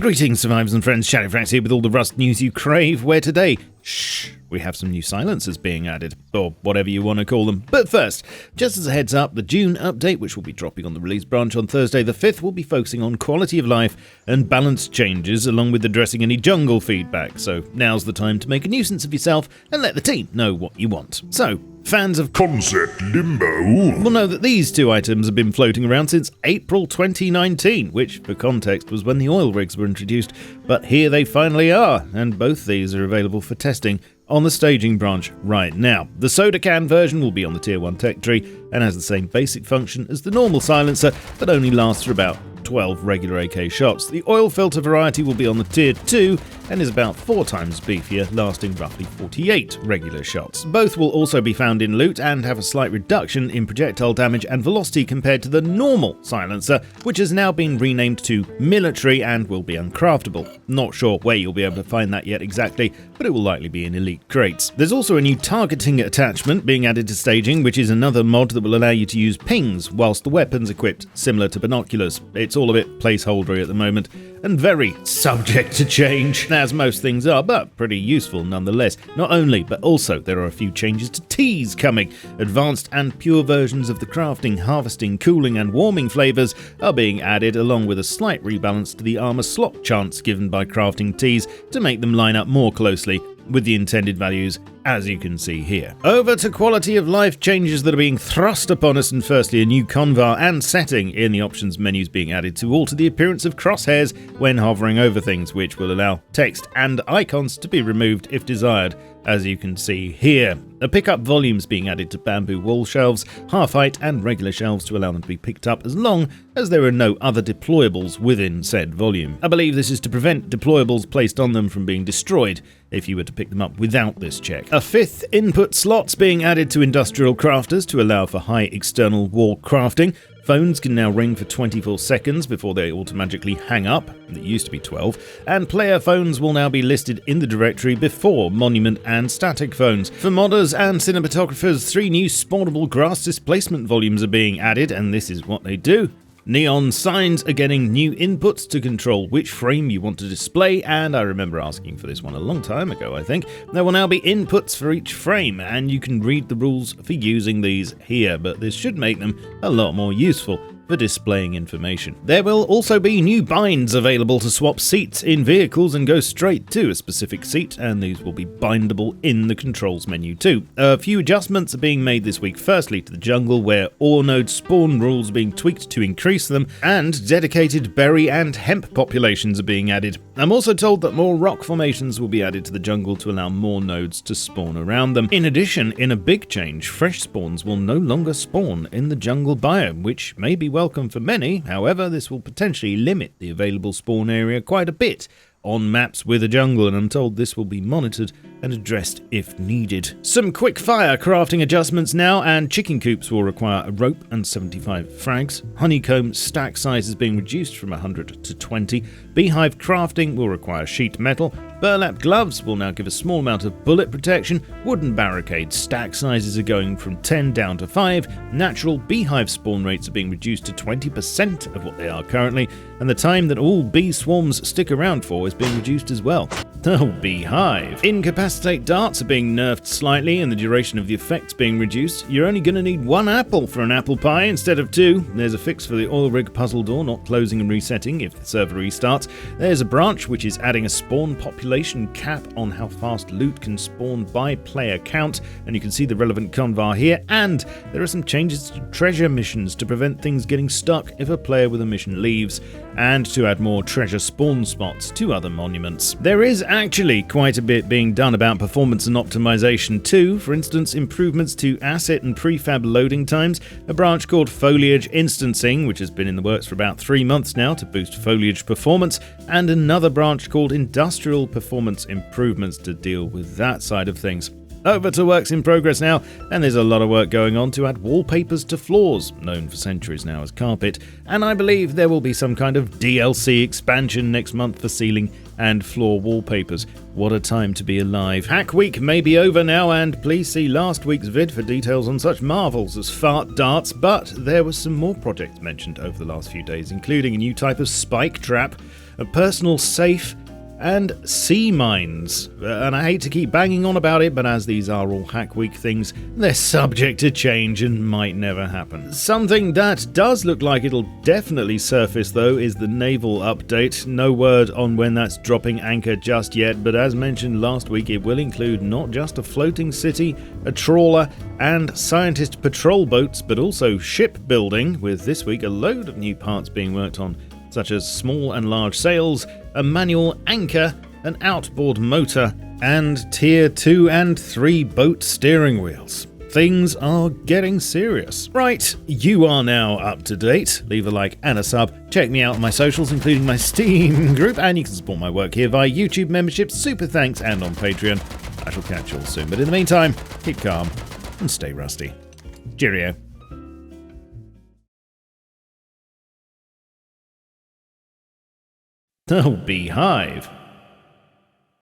Greetings, survivors and friends, SHADOWFRAX here with all the Rust news you crave, where today, we have some new silencers being added, or whatever you want to call them. But first, just as a heads up, the June update, which will be dropping on the release branch on Thursday the 5th, will be focusing on quality of life and balance changes, along with addressing any jungle feedback, so now's the time to make a nuisance of yourself and let the team know what you want. So, fans of Concept Limbo will know that these two items have been floating around since April 2019, which, for context, was when the oil rigs were introduced, but here they finally are, and both these are available for testing on the staging branch right now. The soda can version will be on the tier 1 tech tree and has the same basic function as the normal silencer, but only lasts for about 12 regular AK shots. The oil filter variety will be on the tier 2 and is about 4 times beefier, lasting roughly 48 regular shots. Both will also be found in loot and have a slight reduction in projectile damage and velocity compared to the normal silencer, which has now been renamed to military and will be uncraftable. Not sure where you'll be able to find that yet exactly, but it will likely be in elite crates. There's also a new targeting attachment being added to staging, which is another mod that will allow you to use pings whilst the weapon's equipped, similar to binoculars. It's all a bit placeholdery at the moment, and very subject to change, as most things are, but pretty useful nonetheless. Not only, but also there are a few changes to teas coming. Advanced and pure versions of the crafting, harvesting, cooling and warming flavours are being added, along with a slight rebalance to the armour slot chance given by crafting teas to make them line up more closely with the intended values, as you can see here. Over to quality of life changes that are being thrust upon us, and firstly a new convar and setting in the options menus being added to alter the appearance of crosshairs when hovering over things, which will allow text and icons to be removed if desired, as you can see here. A pickup volumes being added to bamboo wall shelves, half-height and regular shelves to allow them to be picked up as long as there are no other deployables within said volume. I believe this is to prevent deployables placed on them from being destroyed if you were to pick them up without this check. A 5th input slots being added to industrial crafters to allow for high external wall crafting. Phones can now ring for 24 seconds before they automatically hang up, it used to be 12, and player phones will now be listed in the directory before monument and static phones. For modders and cinematographers, 3 new spawnable grass displacement volumes are being added, and this is what they do. Neon signs are getting new inputs to control which frame you want to display, and I remember asking for this one a long time ago, I think. There will now be inputs for each frame, and you can read the rules for using these here, but this should make them a lot more useful for displaying information. There will also be new binds available to swap seats in vehicles and go straight to a specific seat, and these will be bindable in the controls menu too. A few adjustments are being made this week, firstly to the jungle, where ore node spawn rules are being tweaked to increase them, and dedicated berry and hemp populations are being added. I'm also told that more rock formations will be added to the jungle to allow more nodes to spawn around them. In addition, in a big change, fresh spawns will no longer spawn in the jungle biome, which may be welcome for many. However, this will potentially limit the available spawn area quite a bit on maps with a jungle, and I'm told this will be monitored and addressed if needed. Some quick-fire crafting adjustments now, and chicken coops will require a rope and 75 frags. Honeycomb stack size is being reduced from 100 to 20. Beehive crafting will require sheet metal. Burlap gloves will now give a small amount of bullet protection. Wooden barricade stack sizes are going from 10 down to 5. Natural beehive spawn rates are being reduced to 20% of what they are currently, and the time that all bee swarms stick around for is being reduced as well. Oh, beehive. Incapacitate darts are being nerfed slightly and the duration of the effects being reduced. You're only going to need 1 apple for an apple pie instead of 2. There's a fix for the oil rig puzzle door not closing and resetting if the server restarts. There's a branch which is adding a spawn population cap on how fast loot can spawn by player count, and you can see the relevant convar here. And there are some changes to treasure missions to prevent things getting stuck if a player with a mission leaves, and to add more treasure spawn spots to other monuments. There is actually quite a bit being done about performance and optimization too. For instance, improvements to asset and prefab loading times, a branch called Foliage Instancing, which has been in the works for about 3 months now to boost foliage performance, and another branch called Industrial Performance Improvements to deal with that side of things. Over to works in progress now, and there's a lot of work going on to add wallpapers to floors, known for centuries now as carpet, and I believe there will be some kind of DLC expansion next month for ceiling and floor wallpapers. What a time to be alive. Hack Week may be over now, and please see last week's vid for details on such marvels as fart darts, but there were some more projects mentioned over the last few days, including a new type of spike trap, a personal safe, and sea mines. And I hate to keep banging on about it, but as these are all Hack Week things, they're subject to change and might never happen. Something that does look like it'll definitely surface, though, is the naval update. No word on when that's dropping anchor just yet, but as mentioned last week, it will include not just a floating city, a trawler, and scientist patrol boats, but also shipbuilding, with this week a load of new parts being worked on, such as small and large sails, a manual anchor, an outboard motor, and Tier 2 and 3 boat steering wheels. Things are getting serious. Right, you are now up to date. Leave a like and a sub. Check me out on my socials, including my Steam group, and you can support my work here via YouTube membership, super thanks, and on Patreon. I shall catch you all soon, but in the meantime, keep calm and stay rusty. Cheerio. Oh, Beehive.